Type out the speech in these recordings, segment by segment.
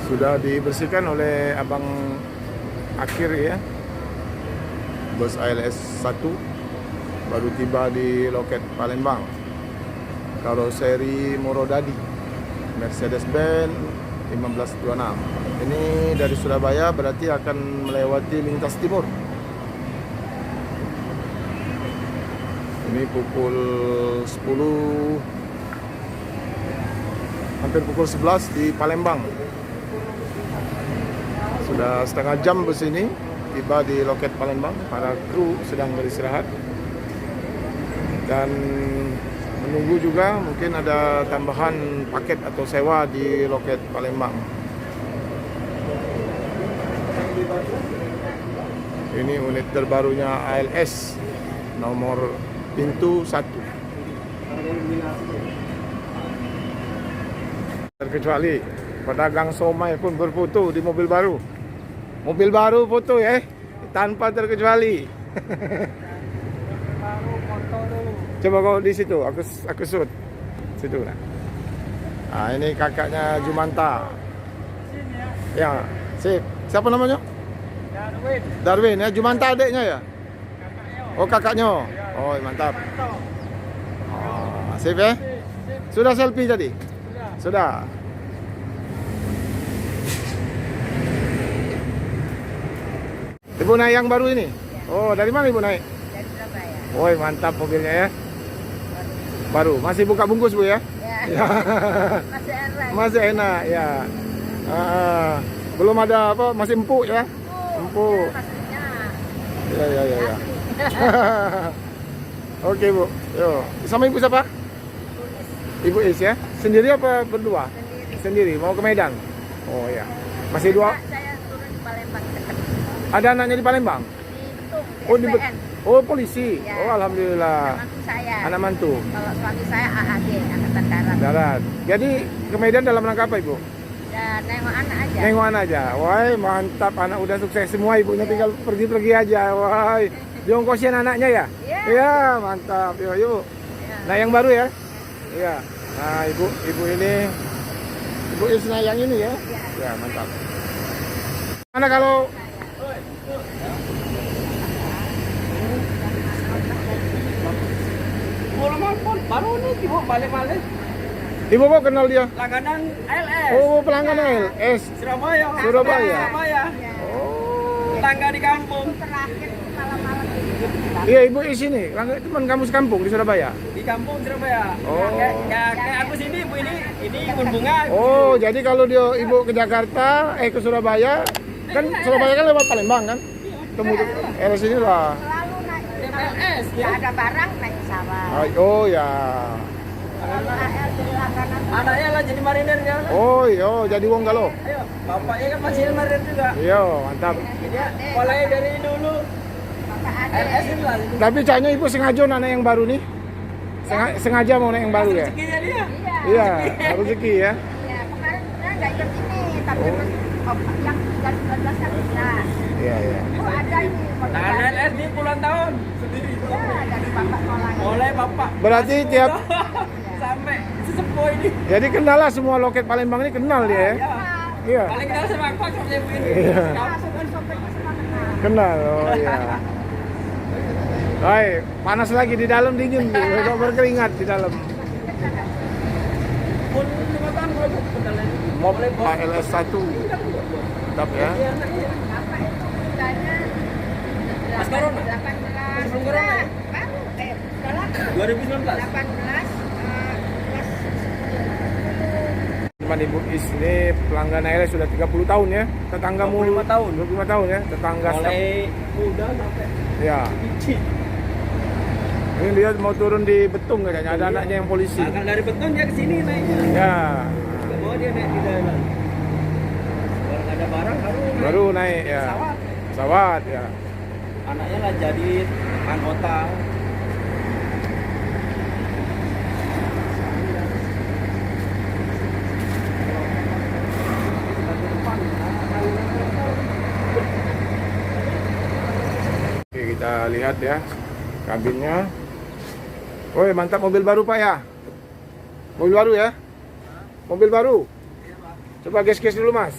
Sudah dibersihkan oleh Abang Akhir ya. Bus ALS 1 baru tiba di loket Palembang. Karoseri Morodadi, Mercedes-Benz 1526. Ini dari Surabaya, berarti akan melewati lintas timur. Ini pukul 10, hampir pukul 11 di Palembang. Sudah setengah jam bus ini tiba di loket Palembang. Para kru sedang beristirahat dan menunggu juga mungkin ada tambahan paket atau sewa di loket Palembang. Ini unit terbarunya ALS nomor pintu 1. Terkecuali pedagang somai pun berfoto di mobil baru. Mobil baru foto ya, tanpa terkecuali. Coba kau di situ, aku shoot situ lah. Nah, ini kakaknya Jumanta. Ya, sip. Siapa namanya? Darwin. Darwin ya, Jumanta adiknya ya? Oh, kakaknya. Oh, mantap. Oh, sip ya. Sudah selfie tadi? Sudah. Ibu naik yang baru ini? Oh, dari mana ibu naik? Dari Surabaya. Woi, mantap mobilnya ya. Baru, masih buka bungkus Bu ya? Ya. Masih enak. Masih enak ya. Belum ada apa, masih empuk ya? Empuk. Maksudnya. Ya. Oke Bu, yo. Sama ibu siapa? Ibu Is ya? Sendiri apa berdua? Sendiri. Mau ke Medan? Oh ya. Masih dua? Saya turun di Palembang dekat. Ada anaknya di Palembang? Di Betung, di Oh, SPN. oh polisi. Ya. Oh alhamdulillah. Mantu saya. Anak mantu. Kalau suami saya AAD, Angkatan Darat. Darat. Jadi ke Medan dalam rangka apa ibu? Dan nengok anak aja. Nengokan aja. Wah mantap, anak udah sukses semua, ibunya tinggal pergi-pergi aja. Wah, diongkosin anaknya ya? Iya. Iya, mantap. Yuk. Ya. Nah yang baru ya? Iya. Nah ibu ini, ibu Isna yang ini ya? Ya mantap. Mana kalau Baru nih ibu balik-balik. ibu kok kenal dia? Langganan ALS. Oh pelanggan LS. Surabaya. Surabaya. Oh. Tetangga di kampung. Terakhir malam-malam ini. Iya ibu Is ini, teman kamu sekampung di Surabaya. Di kampung Surabaya. Oh. Kayak aku sini ibu ini kebun bunga. Oh, jadi kalau dia ibu ke Jakarta, ke Surabaya, kan Surabaya kan lewat Palembang kan? Temu LS ini lah. Selalu naik. ALS Ya ada barang naik pesawat. Oh ya. Kalau AL di langganan. Anaknya lah jadi marinir kan. Oh iya, jadi wong galau. Ayo, bapaknya kan masih marinir juga. Iya, mantap. Dia mulai dari dulu ALS itu lah. Tapi caknya ibu sengaja anak yang baru nih. Sengaja mau naik yang baru ya? Rezekinya dia. Iya, rezeki ya. Ya kemarin saya nggak ikut ini, tapi yang 2019 kan bisa. Iya. Oh ada ini. Tangan ALS di puluhan tahun sendiri. Ya dari bapak sekolahnya. Oleh bapak. Berarti tiap, Sampai sesepuh ini. jadi kenal lah semua loket Palembang ini kenal dia ya? Iya. Paling kenal sama aku sama ibu ini. Iya. Sopir-sopirnya semua kenal. Kenal, oh iya. Hai, panas lagi di dalam, dingin, kok berkeringat di dalam. Pun 5 tahun baru kenal ini. Mob ALS 1. Mantap ya. Bapak itu mudanya Mas Corona? 18. Sebelum Corona ya? Baru udah lama. 2019. 18 Teman Ibu Is ini pelanggan ALS sudah 30 tahun ya. Tetanggamu 25 tahun. 25 tahun ya, tetangga. Mulai muda sampai Ya. kecil. Ini dia mau turun di Betung katanya, ada anaknya yang polisi. Akan dari Beton dia ke sini naiknya. Ya. Enggak mau dia naik di jalan. Kalau nggak ada barang Baru naik ya. pesawat. Pesawat ya. Anaknya lah jadi anggota. Oke, kita lihat ya kabinnya. Woi, mantap, mobil baru Pak ya. Mobil baru ya? Mobil baru. Coba gas-gas dulu Mas.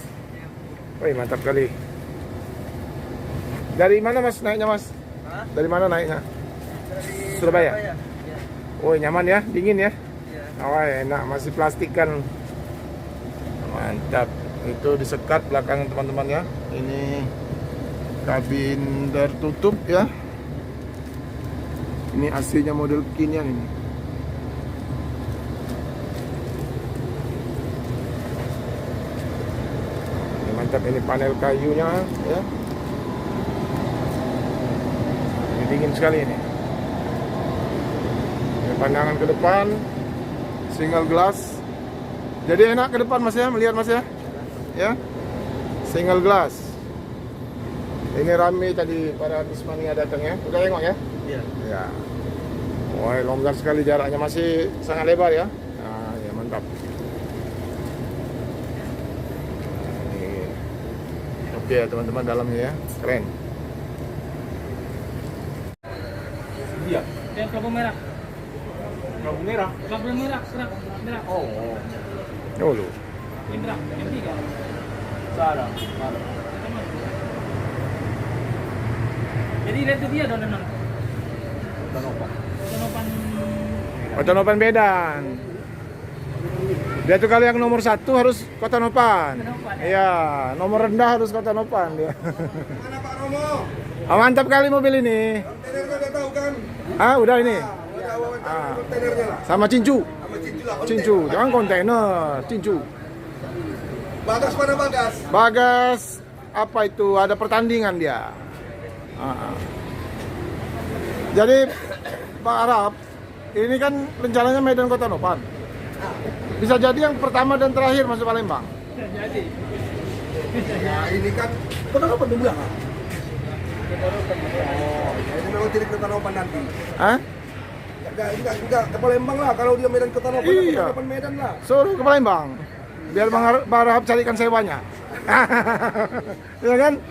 Wih, mantap kali. Dari mana Mas naiknya Mas? Hah? Dari mana naiknya? Dari Surabaya? Ya. Oh, nyaman ya, dingin ya. Ya. Oh, enak, masih plastik kan. Mantap. Itu disekat belakang teman-teman ya. Ini kabin tertutup ya. Ini AC-nya model kekinian ini. Ini mantap, ini panel kayunya ya. Ini dingin sekali ini. Ini pandangan ke depan, single glass. Jadi enak ke depan Mas ya, melihat Mas ya. Ya. Single glass. Ini rame tadi para Bismania datang ya. Udah tengok ya? Iya. Ya. Wah, longgar sekali jaraknya, masih sangat lebar ya. Nah, ya mantap. Ini. Oke ya teman-teman, dalamnya ya. Keren. Iya. Yang pelabu merah. Lampu merah. Pelabu merah, kerak, merah. Oh. Oh lu. Yang merah, yang tiga. Salah. Jadi lihat itu dia dong Danang. Tanopan. Tanopan. Kota Nopan Medan. Dia tuh kalau yang nomor 1 harus Kota Nopan. Iya, nomor rendah harus Kota Nopan dia. Mana Pak Romo? Ah, mantap kali mobil ini. Kontainernya udah tahu kan? Ah, udah ini. Udah wawancara kontainernya lah. Sama Cincu. Sama Cincu lah. Cincu, jangan kontainer, Cincu. Bagas mana Bagas? Bagas apa itu? Ada pertandingan dia. Jadi Pak Arab, ini kan rencananya Medan Kota Nopan. Bisa jadi yang pertama dan terakhir masuk Palembang. Jadi. Nah ini kan Kota Nopan di belakang. Oh, ini memang titik Kota Nopan nanti. Hah? Enggak ke Palembang lah. Kalau dia Medan Kota Nopan, Iya. Kota Nopan Medan lah. Suruh ke Palembang. Biar Bang Arab carikan sewanya. Iya kan?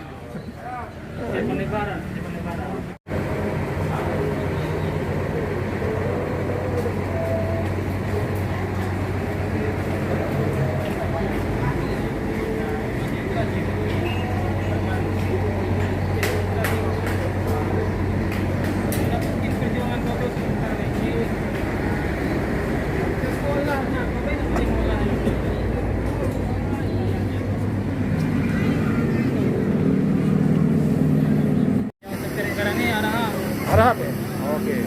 Depan lebaran, depan lebaran. Perjuangan foto sebentar lagi. Ke sekolah, nah, ngapain aku di sekolah? Yang sekarang ini ada Harap ya? Oke.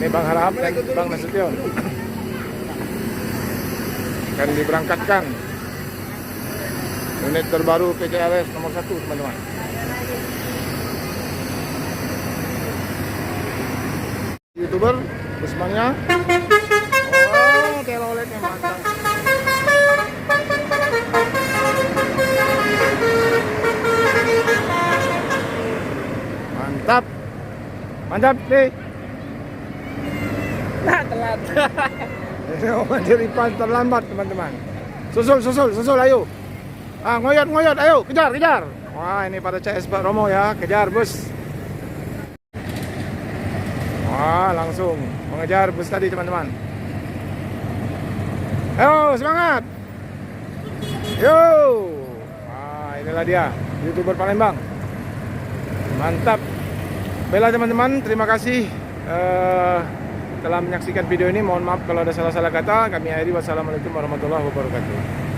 Ini Bang Harap dan Bang Nasution. Akan diberangkatkan. Unit terbaru PCLS nomor 1 teman-teman. YouTuber, Bismania. Oh, teloletnya mantap. Mantap. Mantap nih. nah telat. Ini jadi terlambat teman-teman. Susul ayo. Ah, ngoyot ayo, kejar. Wah, ini pada CS Pak Romo ya, kejar bus. Wah, langsung mengejar bus tadi teman-teman. Ayo, semangat. Yo. Wah, inilah dia, YouTuber Palembang. Mantap. Baiklah teman-teman, terima kasih telah menyaksikan video ini. Mohon maaf kalau ada salah-salah kata. Kami akhiri. Wassalamualaikum warahmatullahi wabarakatuh.